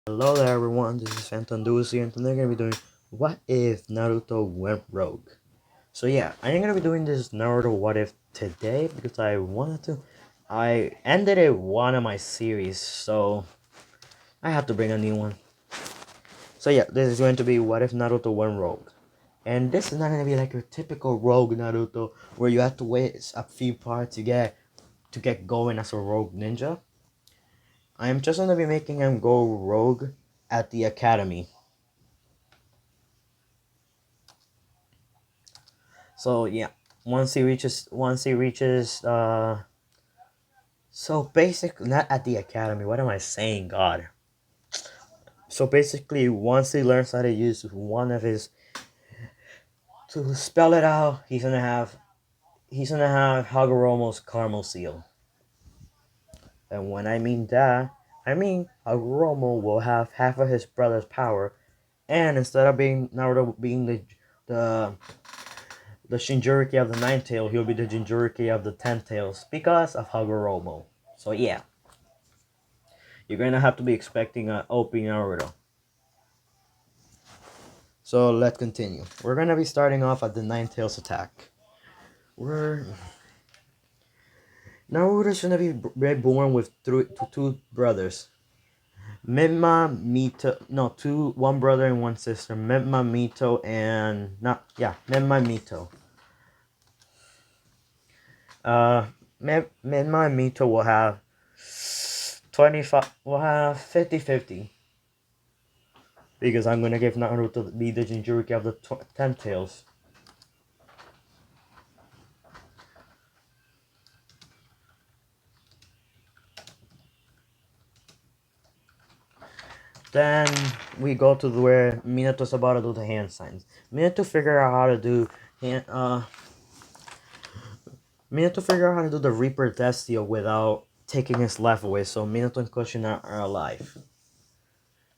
Hello there everyone, this is Phantom Ducey and today I'm going to be doing What If Naruto Went Rogue. So yeah, I am going to be doing this Naruto What If today because I wanted to. I ended one of my series, so I have to bring a new one. So yeah, this is going to be What If Naruto Went Rogue. And this is not going to be like your typical rogue Naruto where you have to wait a few parts to get going as a rogue ninja. I am just going to be making him go rogue at the academy. So yeah, once he reaches so basically not at the academy, what am I saying, God? So basically once he learns how to use one of his to spell it out, he's gonna have Hagoromo's caramel seal. And when I mean that, I mean Hagoromo will have half of his brother's power, and instead of being Naruto being the the Shinjuriki of the Nine Tail, he'll be the Jinjuriki of the Ten Tails because of Hagoromo. So yeah, you're gonna have to be expecting an OP Naruto. So let's continue. We're gonna be starting off at the Nine Tails attack. We're Naruto's gonna be born with two brothers. Mima, Mito, no, one brother and one sister. Mima, Mito, and not yeah, Mima, Mito. Mima and Mito will have 25. Will have 50-50. Because I'm gonna give Naruto be the Jinchuriki of the Ten Tails. Then we go to where Minato's about to do the hand signs. Minato figure out how to do hand Minato figure out how to do the Reaper Death Seal without taking his life away. So Minato and Kushina are alive.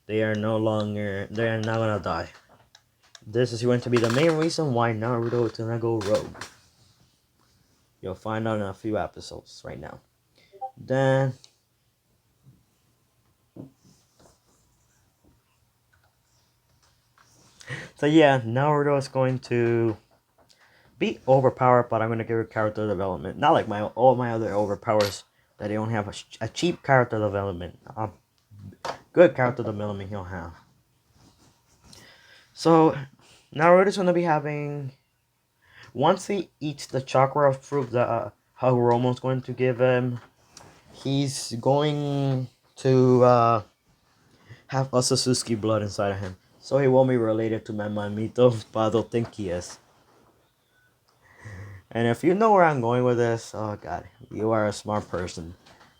They are not gonna die. This is going to be the main reason why Naruto is gonna go rogue. You'll find out in a few episodes right now. Then so yeah, Naruto is going to be overpowered, but I'm gonna give her character development. Not like all my other overpowers that they don't have a cheap character development. Good character development he'll have. So Naruto's gonna be having once he eats the chakra of fruit that Hagoromo's going to give him, he's going to have Osasusuki blood inside of him. So he won't be related to Menma and Mito, but I don't think he is. And if you know where I'm going with this, oh god, you are a smart person.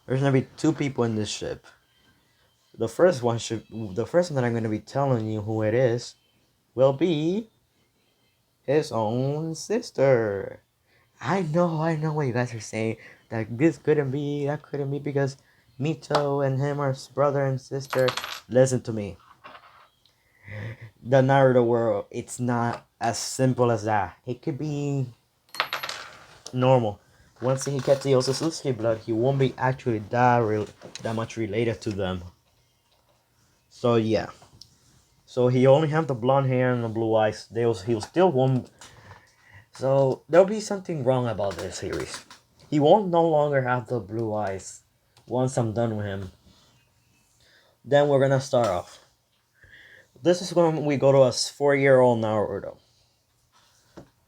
There's gonna be two people in this ship. The first one that I'm gonna be telling you who it is will be his own sister. I know what you guys are saying. That this couldn't be, that couldn't be because Mito and him are brother and sister. Listen to me. The Naruto world, it's not as simple as that. It could be normal. Once he gets the Otsutsuki blood, he won't be actually that much related to them. So yeah. So he only have the blonde hair and the blue eyes. He'll still won't. So there'll be something wrong about this series. He won't no longer have the blue eyes. Once I'm done with him, then we're gonna start off. This is when we go to a 4-year-old Naruto.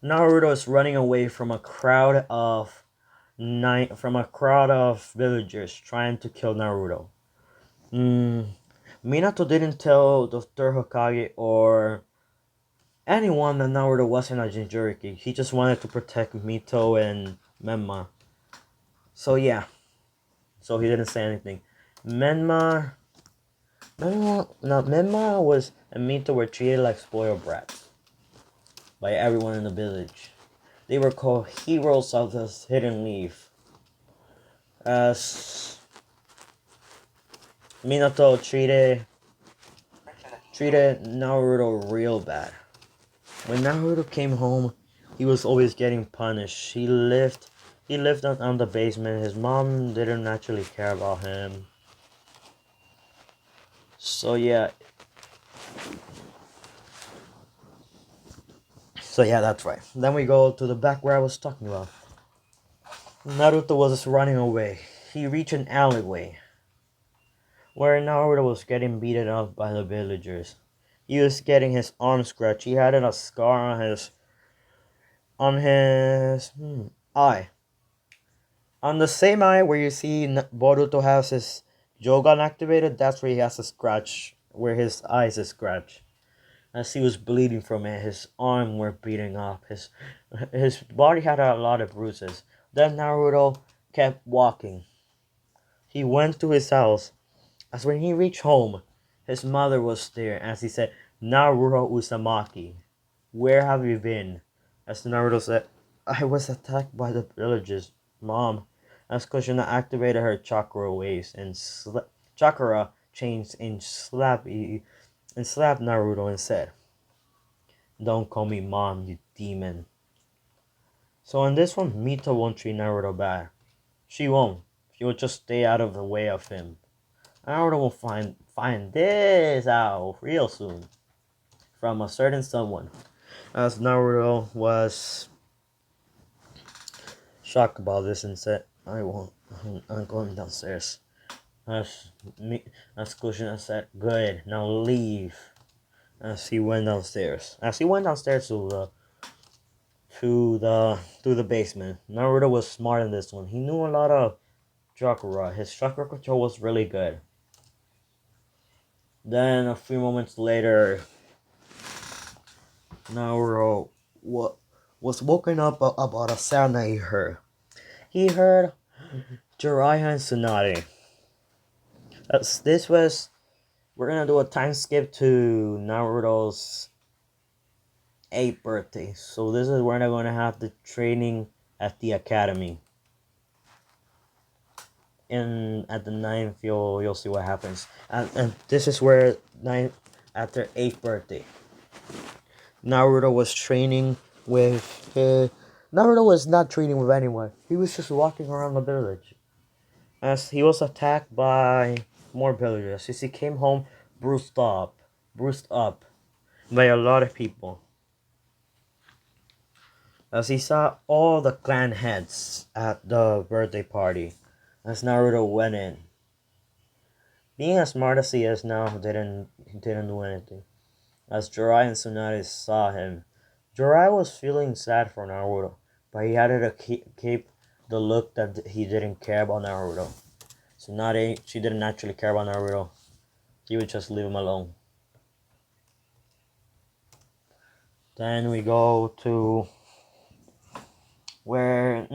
Naruto is running away from a crowd of villagers trying to kill Naruto. Minato didn't tell the third Hokage or anyone that Naruto wasn't a Jinchuriki. He just wanted to protect Mito and Menma. So yeah. So he didn't say anything. Menma and Mito were treated like spoiled brats by everyone in the village. They were called heroes of the Hidden Leaf. As Minato treated Naruto real bad. When Naruto came home, he was always getting punished. He lived on the basement. His mom didn't actually care about him. So yeah, so yeah, that's right. Then we go to the back where I was talking about. Naruto was running away. He reached an alleyway where Naruto was getting beaten up by the villagers. He was getting his arm scratched. He had a scar on his eye. On the same eye where you see Boruto has his Jogan activated, that's where he has a scratch, where his eyes is scratched. As he was bleeding from it, his arm were beating up. His body had a lot of bruises. Then Naruto kept walking. He went to his house. As when he reached home, his mother was there as he said, Naruto Uzumaki, where have you been? As Naruto said, I was attacked by the villagers, Mom. As Kushina activated her chakra waves and chakra chains and slapped Naruto and said, Don't call me Mom, you demon. So in this one, Mito won't treat Naruto bad. She won't. She will just stay out of the way of him. Naruto will find this out real soon from a certain someone. As Naruto was shocked about this and said, I won't. I'm going downstairs. As me, as Kushina said, good, now leave. As he went downstairs. As he went downstairs to the basement. Naruto was smart in this one. He knew a lot of chakra. His chakra control was really good. Then a few moments later, Naruto was woken up about a sound that he heard. He heard Jiraiya and Tsunade. We're gonna do a time skip to Naruto's 8th birthday. So this is where they're gonna have the training at the academy. And at the ninth, you'll see what happens. And this is where after 8th birthday, Naruto was training with Naruto was not training with anyone. He was just walking around the village. As he was attacked by more villagers. As he came home bruised up by a lot of people. As he saw all the clan heads at the birthday party. As Naruto went in. Being as smart as he is now, he didn't do anything. As Jiraiya and Tsunade saw him, Jiraiya was feeling sad for Naruto, but he had to keep the look that he didn't care about Naruto. Tsunade, she didn't actually care about Naruto. He would just leave him alone. Then we go to where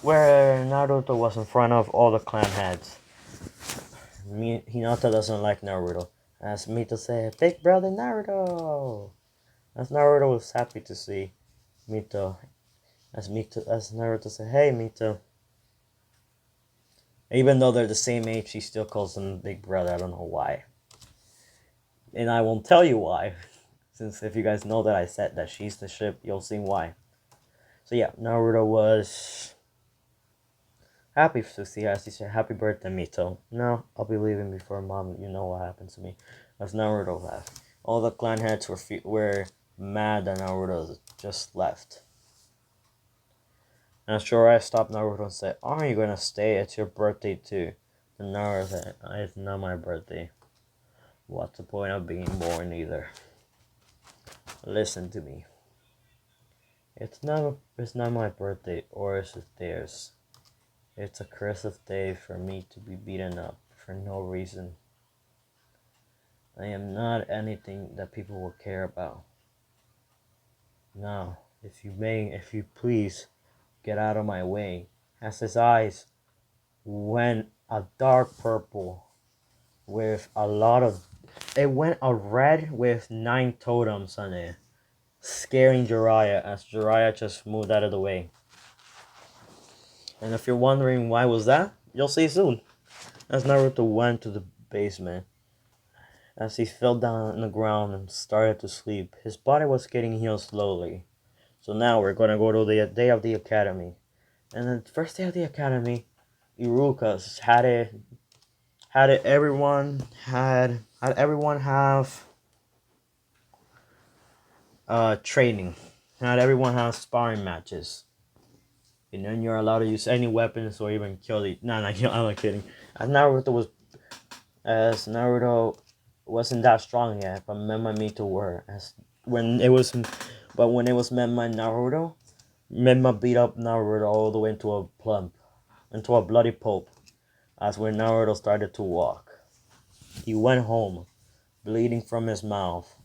Naruto was in front of all the clan heads. Hinata doesn't like Naruto. As Mito said, Big Brother Naruto! As Naruto was happy to see Mito. As Naruto said, Hey Mito. Even though they're the same age, he still calls him Big Brother. I don't know why. And I won't tell you why. Since if you guys know that I said that she's the ship, you'll see why. So yeah, Naruto was happy to see her. She said, Happy birthday, Mito. No, I'll be leaving before Mom. You know what happened to me. As Naruto left. All the clan heads were mad that Naruto just left. And Jiraiya stopped Naruto and said, Aren't you gonna stay? It's your birthday too. And Naruto said, It's not my birthday. What's the point of being born either? Listen to me. It's not my birthday, or is it theirs? It's a cursive day for me to be beaten up for no reason. I am not anything that people will care about. Now, if you please, get out of my way. As his eyes went a dark purple with it went a red with 9 totems on it, scaring Jiraiya as Jiraiya just moved out of the way. And if you're wondering why was that, you'll see soon. As Naruto went to the basement, as he fell down on the ground and started to sleep, his body was getting healed slowly. So now we're gonna go to the day of the academy. And the first day of the academy, Iruka had it Had everyone have training. Had everyone have sparring matches. And then you're allowed to use any weapons or even kill the. No, no, I'm not kidding. As Naruto was, as Naruto wasn't that strong yet, but Mema and Mito were. As when it was, but when it was Mema and Naruto, Mema beat up Naruto all the way into a plump, into a bloody pulp. As when Naruto started to walk, he went home, bleeding from his mouth,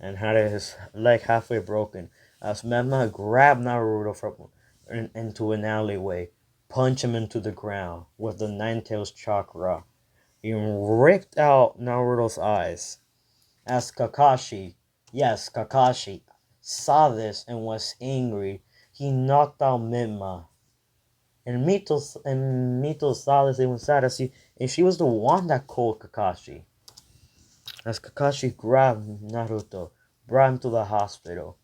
and had his leg halfway broken. As Mema grabbed Naruto into an alleyway, punched him into the ground with the Nine Tails chakra. He ripped out Naruto's eyes. As Kakashi, yes, Kakashi, saw this and was angry, he knocked out Mima. And Mito saw this and was sad as she was the one that called Kakashi. As Kakashi grabbed Naruto, brought him to the hospital,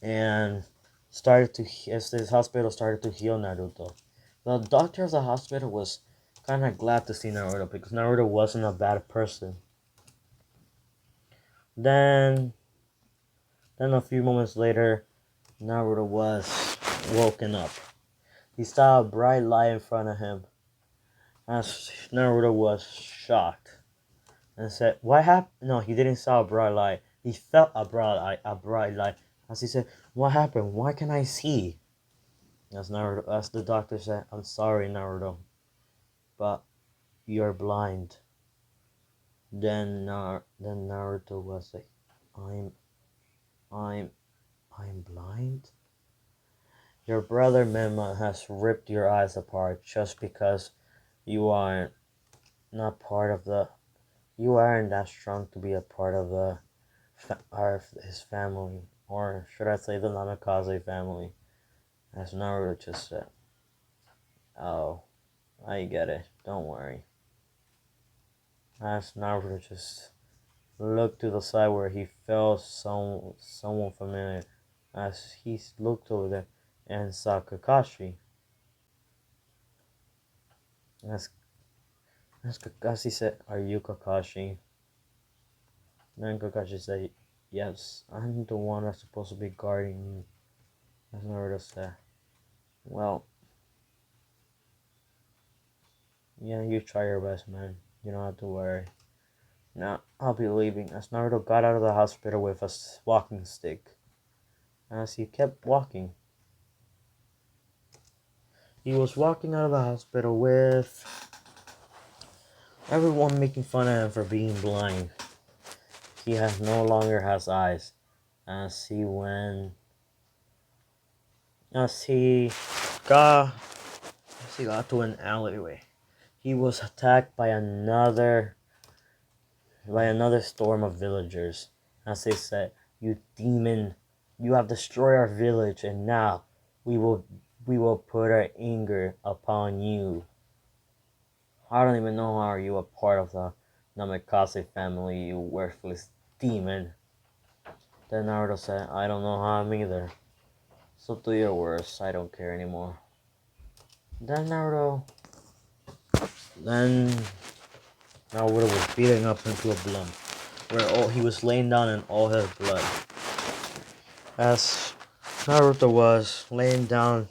and as this hospital started to heal Naruto. The doctor of the hospital was kind of glad to see Naruto because Naruto wasn't a bad person. Then, then a few moments later, Naruto was woken up. He saw a bright light in front of him. As Naruto was shocked and said, "What happened?" No, he didn't saw a bright light. He felt a bright light. As he said, "What happened? Why can I see?" As the doctor said, "I'm sorry, Naruto, but you're blind." Then Naruto was like, "I'm, I'm, I'm blind." Your brother Mema has ripped your eyes apart just because you are not part of the. You aren't that strong to be a part of his family, or should I say the Namikaze family, as Naruto just said. Oh, I get it. Don't worry. As Naruto just looked to the side where he felt someone familiar, as he looked over there and saw Kakashi. As as Kakashi said, "Are you Kakashi?" Then Kakashi said, "Yes, I'm the one that's supposed to be guarding you." As Naruto said, "Well, yeah, you try your best, man. You don't have to worry. Now, I'll be leaving." As Naruto got out of the hospital with a walking stick. As he kept walking, he was walking out of the hospital with everyone making fun of him for being blind. He no longer has eyes. As he went, as he got, as he got to an alleyway, he was attacked by another storm of villagers. As they said, "You demon, you have destroyed our village, and now we will we will put our anger upon you. I don't even know how you are part of the Namikaze family, you worthless demon." Then Naruto said, "I don't know how I'm either. So do your worst, I don't care anymore." Then then Naruto was beating up into a lump, where he was laying down in all his blood. As Naruto was laying down,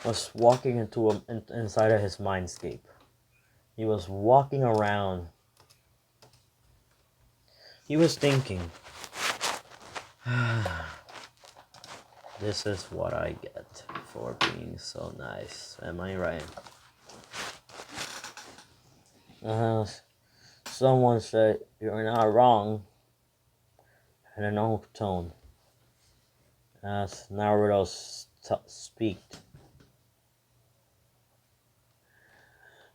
was walking inside of his mindscape. He was walking around. He was thinking, "This is what I get for being so nice. Am I right?" Someone said, "You're not wrong," in an old tone. As Naruto speaked.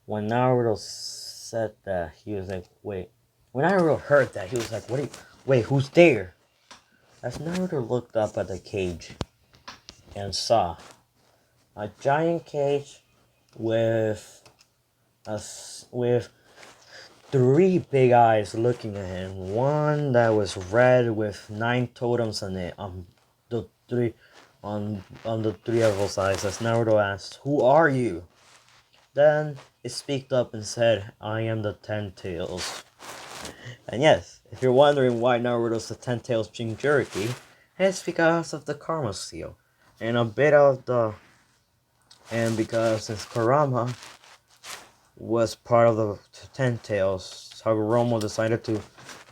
When Naruto said that, he was like, "Wait." When Naruto heard that, he was like, wait, who's there?" As Naruto looked up at the cage and saw a giant cage with with three big eyes looking at him. One that was red with 9 totems on it. The three on the three of those eyes. As Naruto asked, "Who are you?" Then it speaked up and said, I am the Ten Tails. And yes, if you're wondering why Naruto's the Ten Tails Jinchuriki, it's because of the Karma Seal. And a bit of the... And because since Kurama was part of the Ten Tails, Hagoromo decided to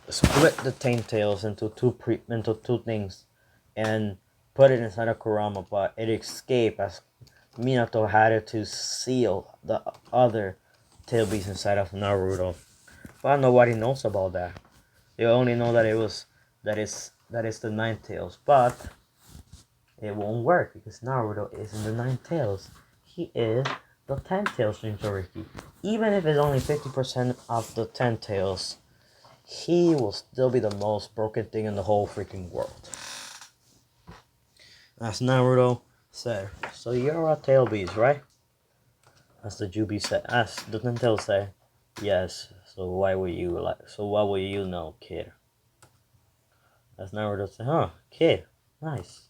split the Ten Tails into into two things and put it inside of Kurama, but it escaped as Minato had it to seal the other tail beast inside of Naruto. But nobody knows about that. They only know that that is the Nine Tails, but it won't work because Naruto isn't the Nine Tails. He is the Ten Tails Jinchuriki. Even if it's only 50% of the Ten Tails, he will still be the most broken thing in the whole freaking world. As Naruto said, so you're a tail beast, right? As the Jubi said, as the Ten Tails say, yes. So why were you like? So what will you know, kid? As Naruto said, huh, kid, nice.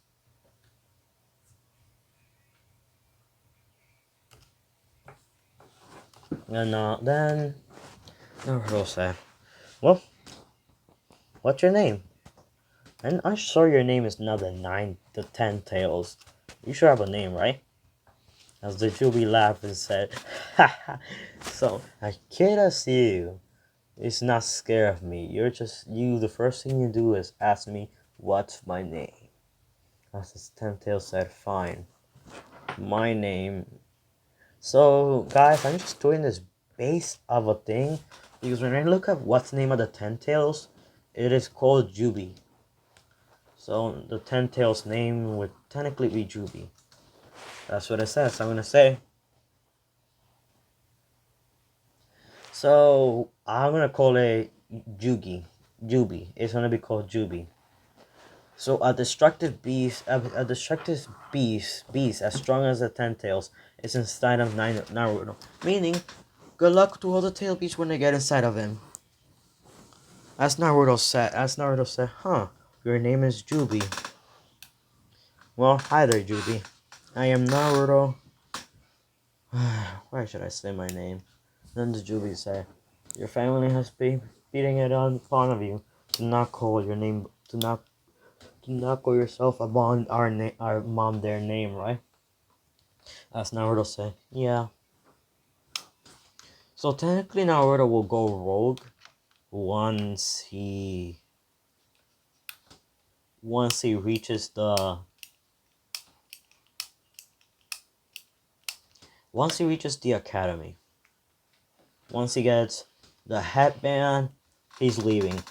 And then Naruto said, well, what's your name? And I'm sure your name is not the Ten Tails. You should have a name, right? As the Jubi laughed and said, haha, so a kid as you is not scared of me. The first thing you do is ask me, what's my name? As the Ten Tails said, fine. My name. So, guys, I'm just doing this base of a thing because when I look at what's the name of the Ten Tails, it is called Jubi. So the Ten Tails name would technically be Jubi. That's what it says. I'm gonna say. So I'm gonna call it Jugi. Jubi. It's gonna be called Jubi. So a destructive beast, beast as strong as the Ten Tails, is inside of Naruto. Meaning, good luck to all the tail beasts when they get inside of him. As Naruto said, huh, your name is Jubi. Well, hi there, Jubi. I am Naruto. Why should I say my name? Then the Jubi said, your family has been beating it on upon of you to not call your name, to not call yourself upon our mom their name, right? As Naruto said, yeah. So technically Naruto will go rogue once he reaches the academy. Once he gets the headband, he's leaving.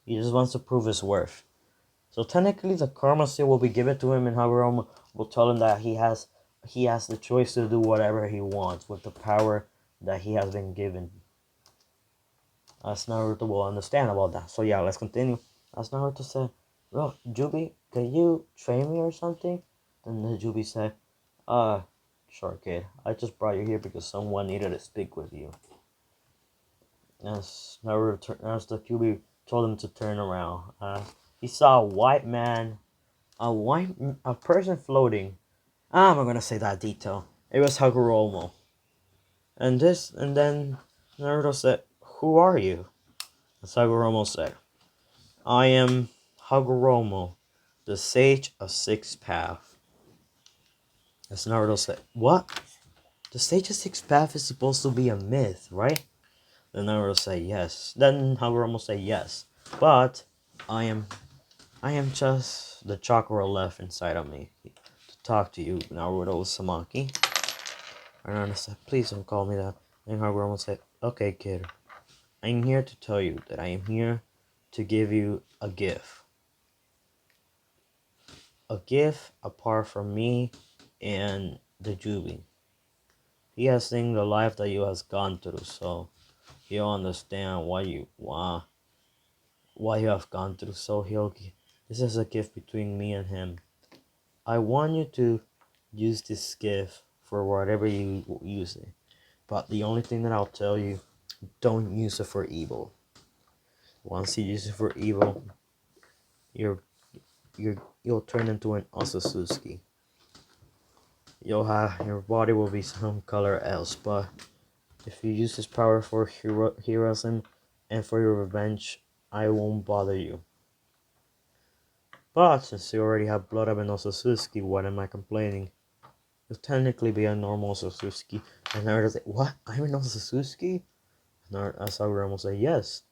He just wants to prove his worth. So technically the karma seal will be given to him, and Hagoromo will tell him that he has the choice to do whatever he wants with the power that he has been given. As Naruto will understand about that. So yeah, let's continue. As Naruto said, well, Jubi, can you train me or something? Then the Jubi said, sure kid, I just brought you here because someone needed to speak with you. As the Jubi told him to turn around, he saw a white man, a person floating. I'm not gonna say that detail. It was Hagoromo. And then Naruto said, who are you? As Hagoromo said, I am Hagoromo, the Sage of Six Path. As Naruto said, what? The Sage of Six Path is supposed to be a myth, right? Then Naruto said yes. Then Hagoromo said yes. But I am just the chakra left inside of me to talk to you, Naruto Uzumaki. And Naruto said, please don't call me that. And Hagoromo said, okay kid, I'm here to tell you that I am here to give you a gift. A gift apart from me and the Jubi. He has seen the life that you has gone through, so he'll understand why you have gone through. So this is a gift between me and him. I want you to use this gift for whatever you use it. But the only thing that I'll tell you, don't use it for evil. Once you use it for evil, you'll turn into an Otsutsuki. your body will be some color else. But if you use this power for heroism and for your revenge, I won't bother you. But since you already have blood of an Osazuki, what am I complaining? You'll technically be a normal Osazuki. And Naruto's like, what? I'm an Osazuki? And Asagura will say, yes.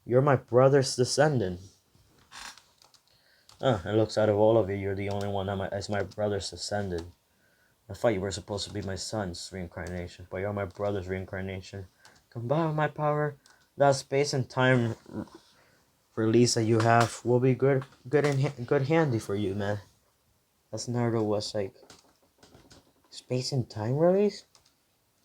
You're my brother's descendant. It looks out of all of you, you're the only one that is my brother's descendant. I thought you were supposed to be my son's reincarnation, but you're my brother's reincarnation. Combined with my power, that space and time release that you have will be good handy for you, man. That's Naruto was like, space and time release?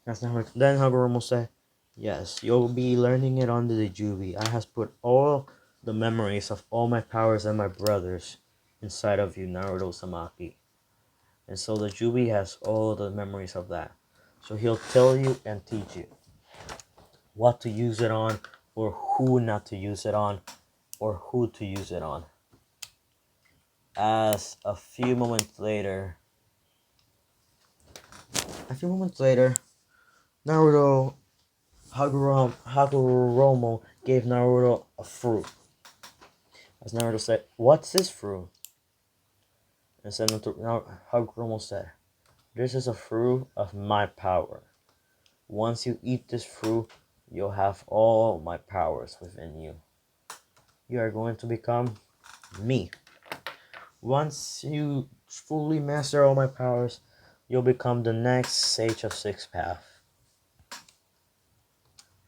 That's not what. Then Hagoromo said, yes, you'll be learning it on the Jubi. I has put all the memories of all my powers and my brothers inside of you, Naruto Samaki. And so the Jubi has all the memories of that. So he'll tell you and teach you what to use it on, or who not to use it on, or who to use it on. As a few moments later, Naruto Hagoromo gave Naruto a fruit. As Naruto said, "What's this fruit?" And said Hagoromo said, "This is a fruit of my power. Once you eat this fruit, you'll have all my powers within you. You are going to become me. Once you fully master all my powers, you'll become the next Sage of Six Path.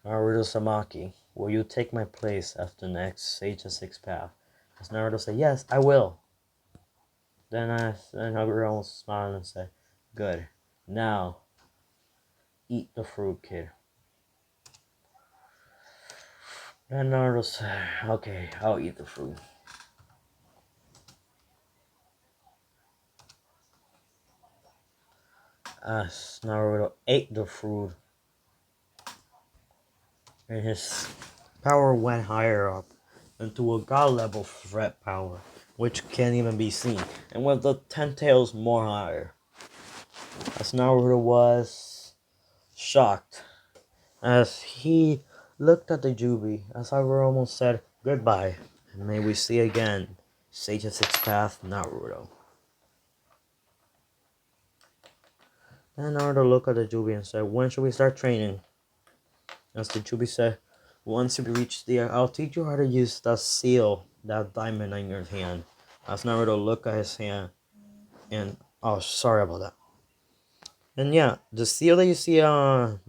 Naruto Samaki, will you take my place as the next Sage of Six Path?" As Naruto said, "Yes, I will." Then Hagoromo smiled and said, "Good. Now, eat the fruit, kid." Then Naruto said, "Okay, I'll eat the fruit." As Naruto ate the fruit, and his power went higher up into a god level threat power, which can't even be seen, and with the 10 tails more higher. As Naruto was shocked as he looked at the Jubi, as Hagoromo almost said goodbye, and may we see again Sage of Six Path Naruto. Then Naruto looked at the Jubi and said, "When should we start training?" As the Jubi said, "Once you reach there, I'll teach you how to use the seal, that diamond on your hand." As Naruto looked at his hand, and oh, sorry about that. And yeah, the seal that you see on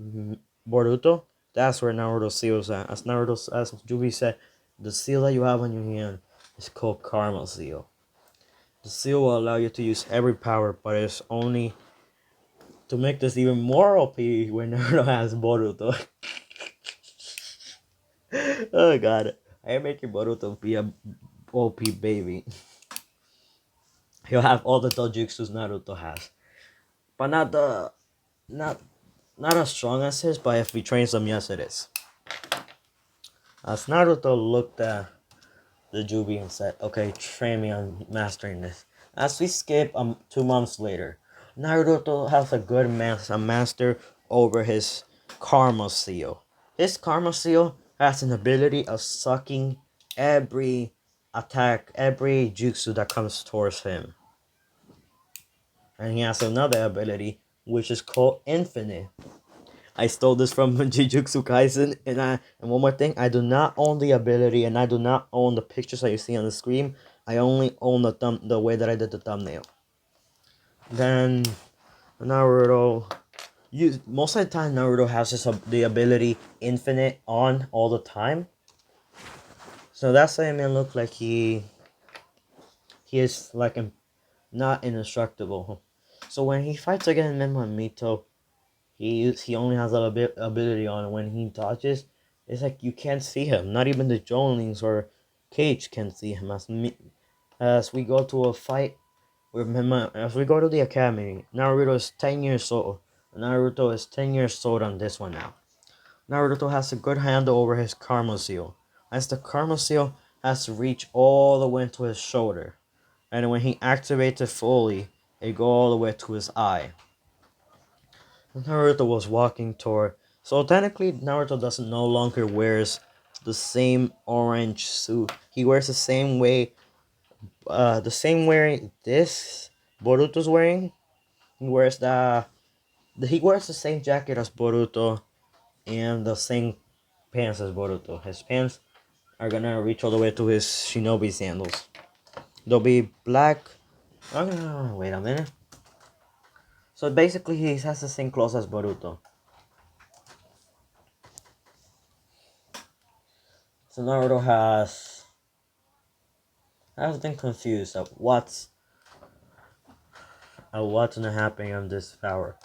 Boruto, that's where Naruto's seal is at. As Jubi said, the seal that you have on your hand is called Karma Seal. The seal will allow you to use every power, but it's only to make this even more OP when Naruto has Boruto. Oh god, I am making Boruto be a OP baby. He'll have all the dojutsus Naruto has, but not not as strong as his. But if he trains them, yes, it is. As Naruto looked at the Jubi and said, "Okay, train me on mastering this." As we skip 2 months later, Naruto has a master over his Karma Seal. His Karma Seal has an ability of sucking every attack, every jutsu that comes towards him. And he has another ability which is called Infinite. I stole this from Jujutsu Kaisen, and one more thing, I do not own the ability, and I do not own the pictures that you see on the screen. I only own the way that I did the thumbnail. Then Naruto, most of the time Naruto has the ability Infinite on all the time. So that's why it may look like he is like not indestructible. So when he fights against Menma Mito, he only has a bit ability on. When he dodges, it's like you can't see him. Not even the Jonlings or Cage can see him. As we go to a fight with Menma, as we go to the academy, Naruto is 10 years old. Naruto is 10 years old on this one now. Naruto has a good handle over his Karma Seal, as the Karma Seal has to reach all the way to his shoulder. And when he activates it fully, It go all the way to his eye. Naruto was walking toward. So technically, Naruto doesn't no longer wears the same orange suit. He wears the same way, the same wearing this Boruto's wearing. He wears he wears the same jacket as Boruto and the same pants as Boruto. His pants are gonna reach all the way to his shinobi sandals. They'll be black. Oh, wait a minute. So basically, he has the same clothes as Boruto. So Naruto has been confused of what's gonna happen on this power.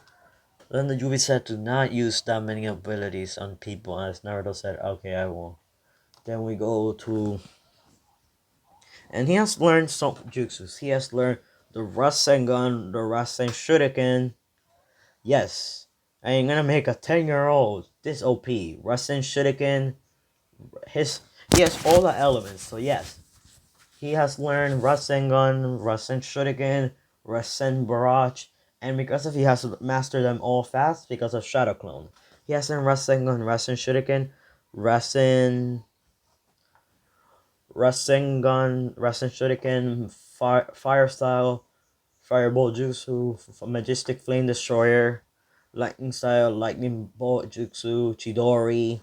Then the Yubi said to not use that many abilities on people, as Naruto said, okay, I won't. Then we go to, and he has learned some jutsus. He has learned the Rasengan, the Rasen Shuriken. Yes, I am gonna make a 10-year-old this OP. Rasen Shuriken. His he has all the elements. So yes, he has learned Rasengan, Rasen Shuriken, Rasen Barrage, and because of he has mastered them all fast because of Shadow Clone. He has learned Rasengan, Rasen Shuriken, Rasen Rasen Shuriken, Fire Style, Fireball Jutsu, Majestic Flame Destroyer, Lightning Style, Lightning Bolt Jutsu, Chidori.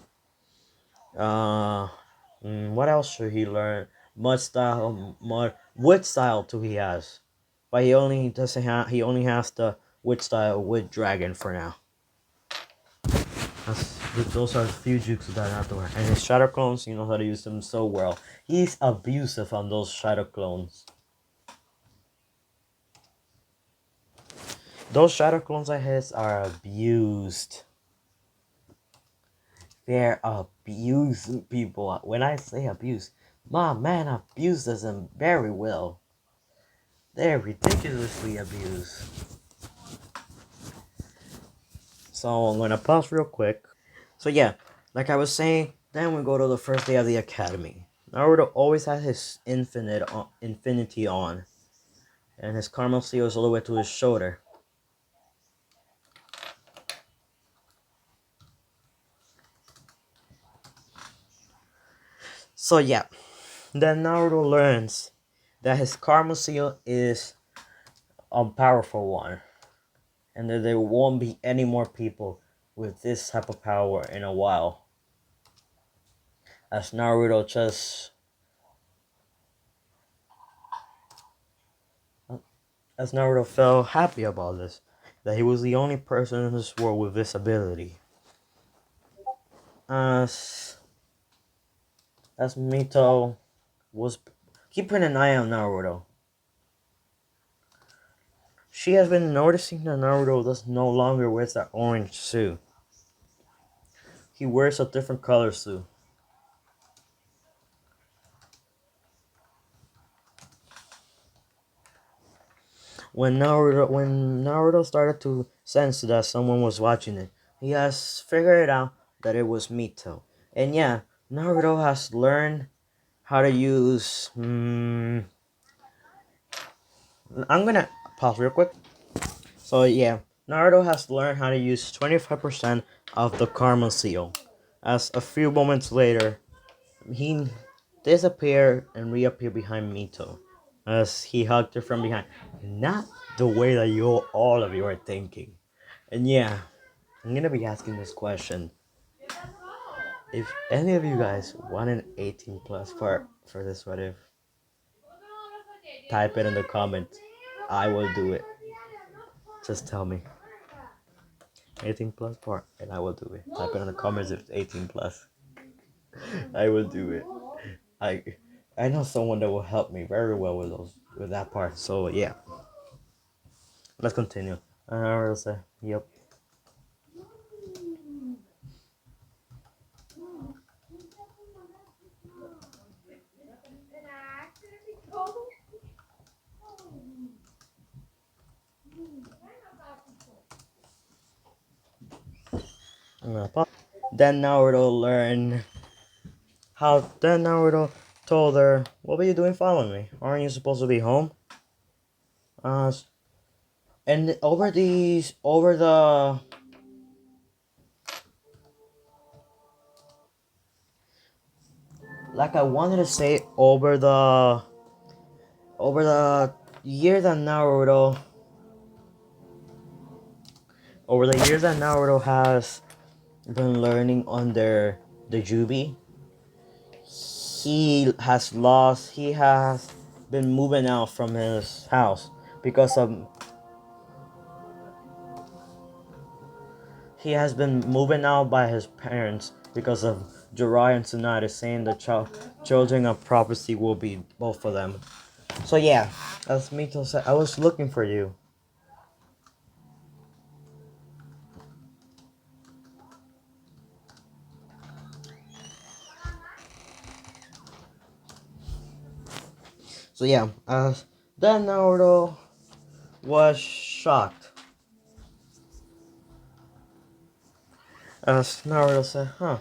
What else should he learn? Wood Style too. He has, but he only doesn't have. He only has the Wood Style with Dragon for now. Those are the few jutsu that I have to learn. And his Shadow Clones, you know how to use them so well. He's abusive on those Shadow Clones. Those Shadow Clones of his are abused. They're abusing people. When I say abuse, my man abuses them very well. They're ridiculously abused. So I'm gonna pause real quick. So yeah, like I was saying, then we go to the first day of the academy. Naruto always has his infinity on, and his caramel seal is all the way to his shoulder. So yeah, then Naruto learns that his caramel seal is a powerful one, and that there won't be any more people with this type of power in a while. As Naruto just as Naruto felt happy about this, that he was the only person in this world with this ability. As as Mito was keeping an eye on Naruto, she has been noticing that Naruto does no longer wears that orange suit. He wears a different color suit. When Naruto started to sense that someone was watching it, he has figured out that it was Mito. And yeah, Naruto has learned how to use. I'm gonna pause real quick. So yeah, Naruto has learned how to use 25% of the Karma Seal. As a few moments later, he disappeared and reappeared behind Mito, as he hugged her from behind. Not the way that all of you are thinking. And yeah, I'm gonna be asking this question. If any of you guys want an 18 plus part for this what if, type it in the comments. I will do it. Just tell me. 18 plus part and I will do it. Type it in the comments if it's 18 plus. I will do it. I I know someone that will help me very well with that part. So yeah. Let's continue. I will say, yep. I'm gonna pause. Then Naruto learn how then Naruto told her, what were you doing following me? Aren't you supposed to be home? Uh And over the like I wanted to say over the year that Naruto over the years that Naruto has been learning under the Jubi, he has been moving out from his house because of he has been moving out by his parents because of Jiraiya and Tsunade saying the children of prophecy will be both of them. So yeah, as Mito said, I was looking for you. So yeah, then Naruto was shocked. As Naruto said, huh,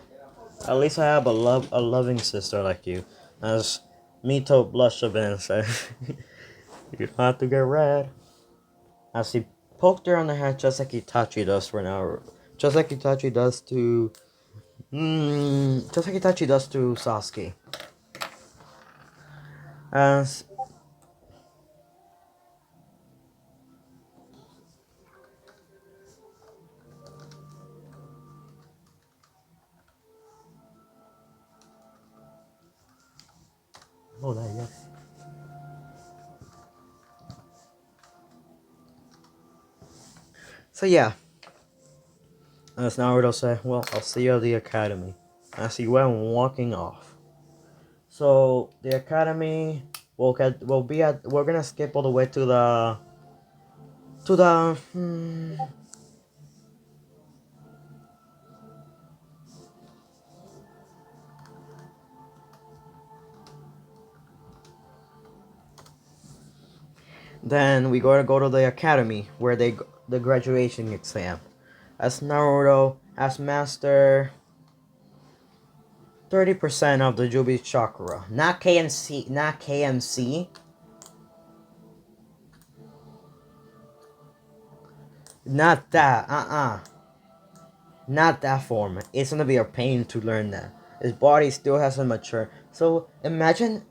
at least I have a loving sister like you. As Mito blushed a bit and said, you don't have to get red. As he poked her on the head just like Itachi does for Naruto. Just like Itachi does to just like Itachi does to Sasuke. As oh that yes. So yeah, as Naruto said, well, I'll see you at the academy. As he went walking off. So the academy will be at we're gonna skip all the way to the then we gotta go to the academy where the graduation exam. As Naruto has mastered 30% of the Jubi chakra. Not KMC, not KMC. Not that. Not that form. It's gonna be a pain to learn that. His body still hasn't matured. So imagine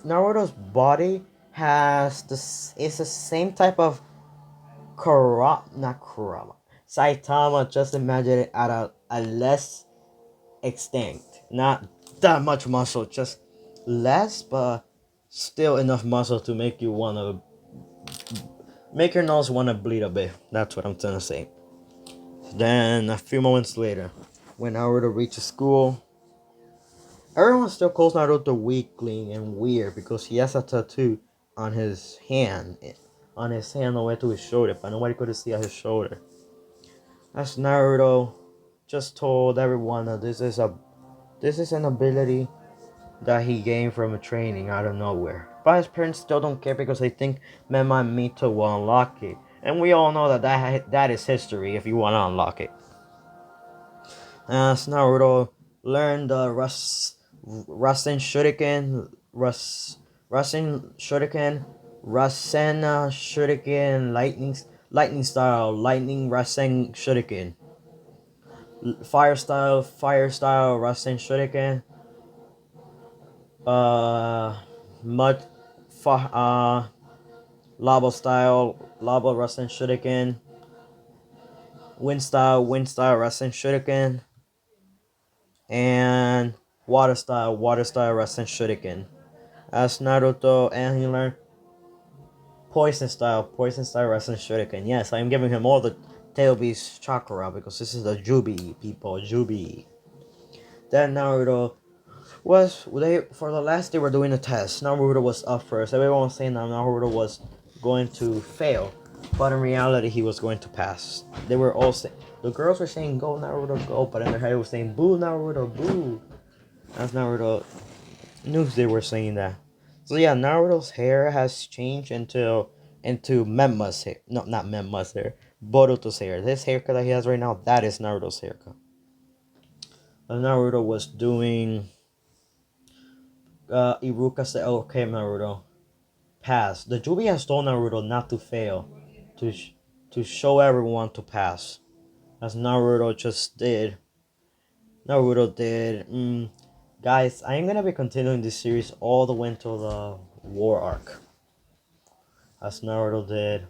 Naruto's body has this. It's the same type of not Kurama. Saitama. Just imagine it at a less extinct. Not that much muscle. Just less, but still enough muscle to make your nose wanna bleed a bit. That's what I'm trying to say. Then a few moments later, when Naruto reaches school, everyone still calls Naruto weakling and weird because he has a tattoo on his hand, all the way to his shoulder, but nobody could see his shoulder. As Naruto just told everyone that this is an ability that he gained from a training out of nowhere. But his parents still don't care because they think Mema and Mito will unlock it. And we all know that is history if you want to unlock it. As Naruto learned the Rasen Shuriken, Rasen Shuriken, Rasena Shuriken, lightning style, lightning Rasen Shuriken, fire style Rasen Shuriken, uh, mud, lava style, lava Rasen Shuriken, wind style Rasen Shuriken, and water style Rasen Shuriken. As Naruto, and he learned poison style Rasen Shuriken. Yes, I am giving him all the Tail Beast chakra because this is the Jubi people, Jubi. Then Naruto was they for the last day we're doing a test. Naruto was up first. Everyone was saying that Naruto was going to fail, but in reality he was going to pass. They were all saying the girls were saying go Naruto go, but in their head it was saying boo Naruto boo. As Naruto knew they were saying that. So yeah, Naruto's hair has changed into Memma's hair. No, not Memma's hair. Boruto's hair. This haircut that he has right now, that is Naruto's haircut. And Naruto was doing Iruka said, okay, Naruto, pass. The Jubi has told Naruto not to fail. to show everyone to pass, as Naruto just did. Naruto did. Guys, I'm gonna be continuing this series all the way until the war arc, as Naruto did.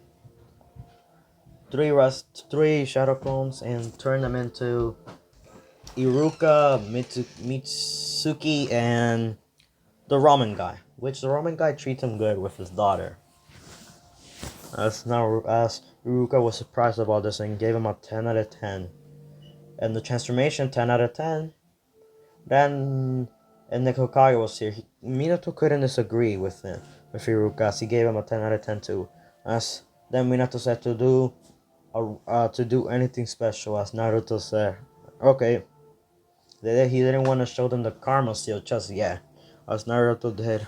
Three shadow clones and turn them into Iruka, Mitsuki, and the ramen guy. Which the ramen guy treats him good with his daughter. As Iruka was surprised about this and gave him a 10 out of 10. And the transformation 10 out of 10. Then and the Hokage was here. Minato couldn't disagree with him with Iruka, as he gave him a 10 out of 10 too. As then Minato said to do anything special, as Naruto said, okay. He didn't want to show them the karma seal just yet, as Naruto did.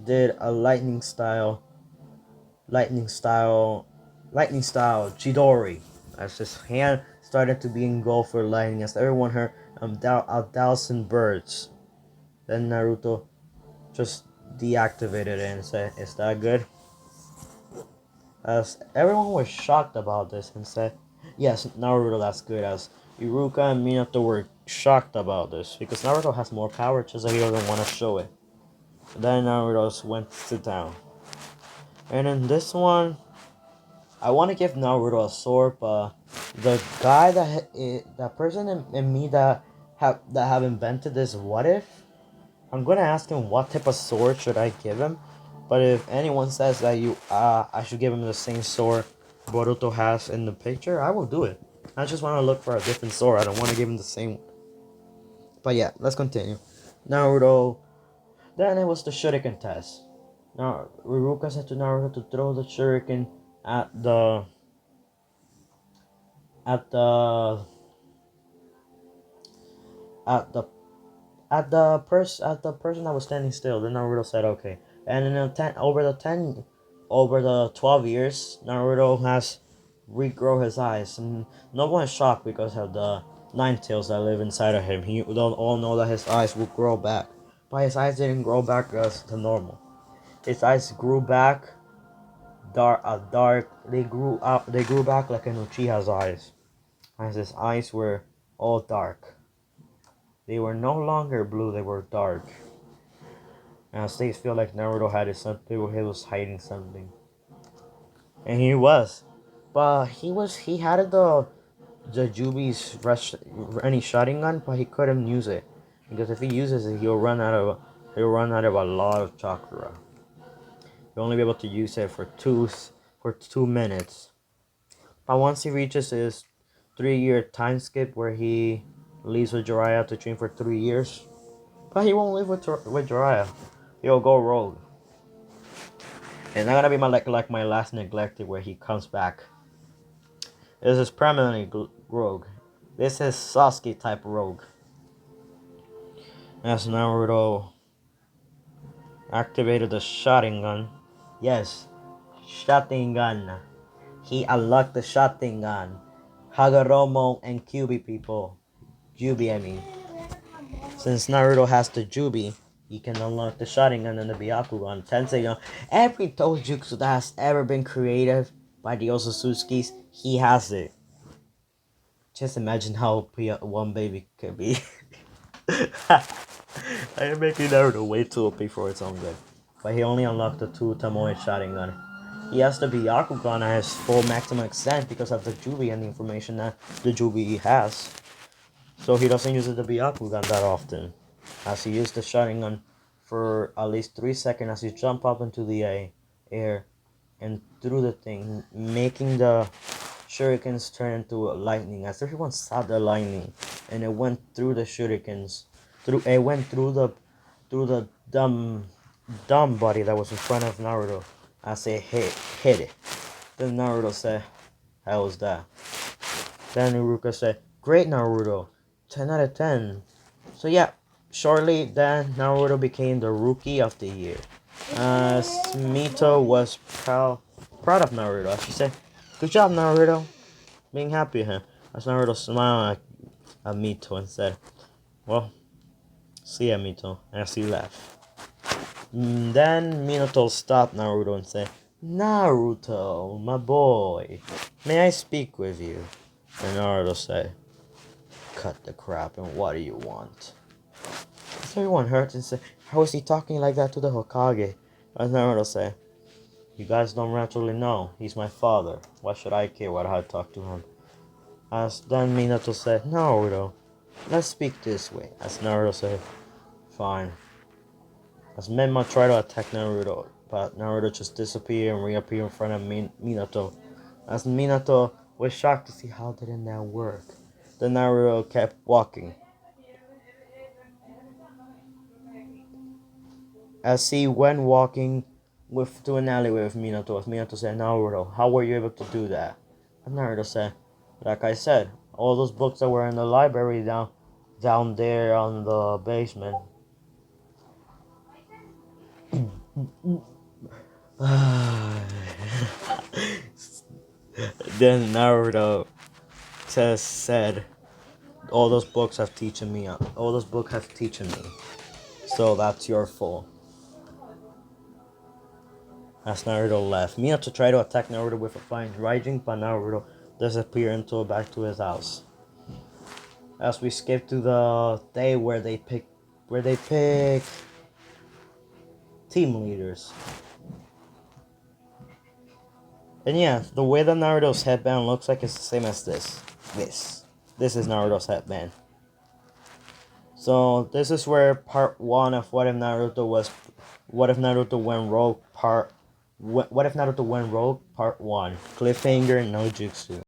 Did a lightning style Chidori, as his hand started to be engulfed for lightning, as everyone heard a thousand birds. Then Naruto just deactivated it and said, "Is that good?" As everyone was shocked about this and said, "Yes, Naruto, that's good." As Iruka and Minato were shocked about this because Naruto has more power, just that he doesn't want to show it. Then Naruto went to sit down. And in this one, I want to give Naruto a sword, but the guy that person in me that have invented this what if, I'm gonna ask him what type of sword should I give him. But if anyone says that I should give him the same sword Boruto has in the picture, I will do it. I just want to look for a different sword. I don't want to give him the same. But yeah, let's continue. Naruto. Then it was the shuriken test. Now Iruka said to Naruto to throw the shuriken at the at the at the at the person that was standing still. Then Naruto said okay. And in over the 12 years, Naruto has regrow his eyes, and no one is shocked because of the nine tails that live inside of him. He don't all know that his eyes will grow back, but his eyes didn't grow back as to normal. His eyes grew back dark. They grew up. They grew back like an Uchiha's eyes, as his eyes were all dark. They were no longer blue. They were dark. And they feel like Naruto had something. He was hiding something, and he was, but he had the Jubi's any shotting gun, but he couldn't use it because if he uses it, he'll run out of a lot of chakra. He'll only be able to use it for 2 minutes. But once he reaches his 3-year time skip where he leaves with Jiraiya to train for 3 years, but he won't live with Jiraiya. He'll go rogue. And that's gonna be my last neglected where he comes back. This is permanently rogue. This is Sasuke type rogue. As Naruto activated the shotting gun. Yes, shotting gun. He unlocked the shotting gun. Hagoromo and Kyuubi people. Jubi, I mean. Since Naruto has the Jubi, he can unlock the Sharingan and the Byakugan, Tenseigan. Every Dojutsu that has ever been created by the Osatsukis, he has it. Just imagine how one baby could be. I am making Naruto way too OP for its own good. But he only unlocked the 2 Tomoe Sharingan. He has the Byakugan at his full maximum extent because of the Jubi and the information that the Jubi has. So he doesn't use the Byakugan that often, as he used the Sharingan for at least 3 seconds as he jump up into the air and through the thing, making the shurikens turn into lightning. As everyone saw the lightning, and it went through the shurikens, through the dumb body that was in front of Naruto as it hit it. Then Naruto said, "How was that?" Then Iruka said, "Great, Naruto. 10 out of 10. So yeah, shortly then Naruto became the rookie of the year. Mito was proud of Naruto. She said, "Good job, Naruto." Being happy with him. As Naruto smiled at Mito and said, "Well, see ya, Mito," as he left. Then Minato stopped Naruto and said, Naruto, my boy, may I speak with you? And Naruto said, cut the crap and what do you want? So everyone hurt and said, how is he talking like that to the Hokage? And Naruto said, you guys don't naturally know. He's my father. Why should I care what I talk to him? As then Minato said, Naruto, let's speak this way. As Naruto said, fine. As Menma tried to attack Naruto, but Naruto just disappeared and reappeared in front of Minato. As Minato was shocked to see how didn't that work. Then Naruto kept walking. As he went walking to an alleyway with Minato, as Minato said, Naruto, how were you able to do that? And Naruto said, like I said, all those books that were in the library down there on the basement. Then Naruto said, all those books have teaching me. All those books have teaching me. So that's your fault. As Naruto left, Minato tried to attack Naruto with a flying Raijin, but Naruto disappeared back to his house. As we skip to the day where they pick team leaders. And yeah, the way that Naruto's headband looks like is the same as this. This is Naruto's headband. So this is where part 1 of What If Naruto Went Rogue part 1. Cliffhanger no jutsu.